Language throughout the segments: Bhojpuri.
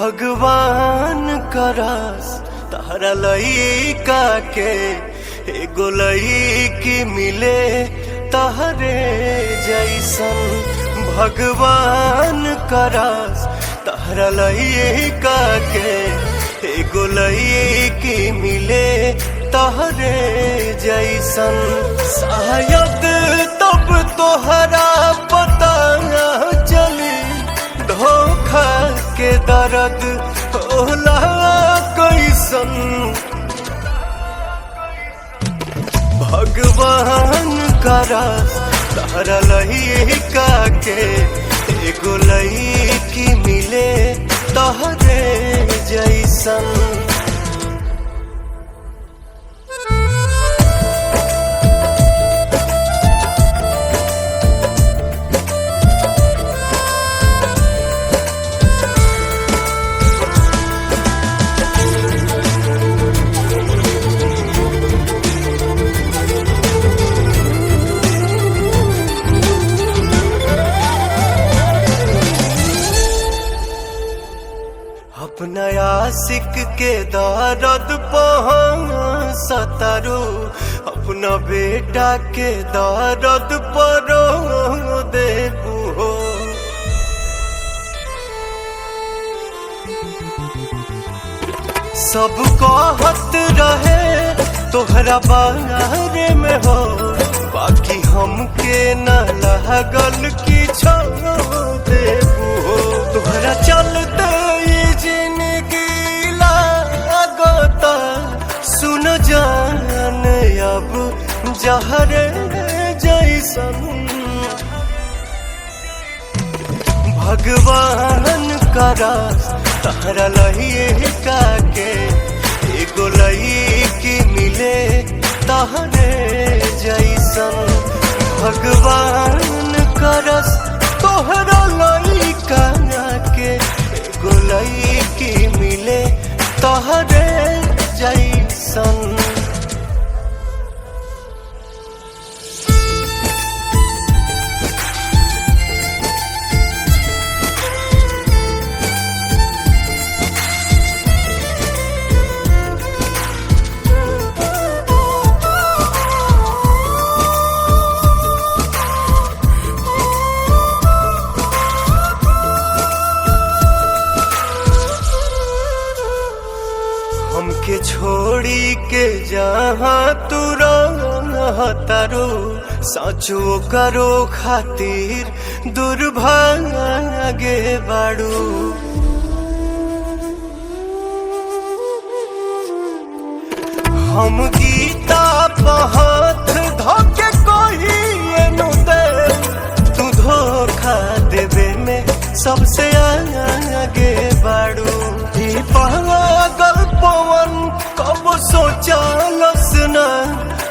भगवान करस तारा लइका के एगो लइकी मिले तहरे जैसन। भगवान करस तारा लइका के एगो लइकी मिले तहरे जैसन। शायद तब तोहरा पता चली धोखा के दर्द होला कैसन। भगवान करस तारा लइका के एगो लइकी मिले तहरे जैसन। अपना आशिक के दर्द सतारो अपना बेटा के दर्द परो देबू हो। सब कहत रहे तोहरा बारे में हो, बाकी हमके न लागल कि छोड़ देबू हो। तोहरा चलते जिंदगी लागता सुन जान अब जहरे जैसन। भगवान करस तारा लइका के एगो लइकी मिले तहरे जैसन। भगवान करस तोहरा लइका के एगो लइकी मिले तहरे जैसन। हमके छोड़ी के जहाँ तू रहतारो साचो करो खातिर दुर्भागे बाड़ू। हम गीता पहाथ धोके कोही एनु दे, तू धोखा देवे में सबसे आगे बाड़ू। पागल पवन कब सोचलस न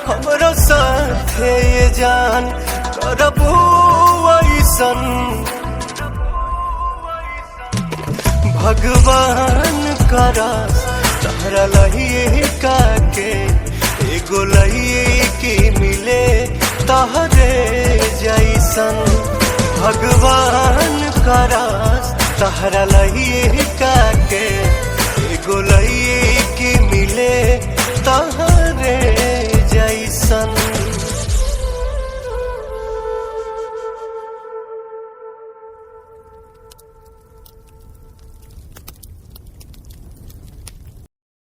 हमरो साथे ये जान करबू ऐसन। भगवान करस तारा लइका के एगो लइकी मिले तहरे जैसन। भगवान करस तारा लइका के एगो लइकी मिले तहरे जैसन।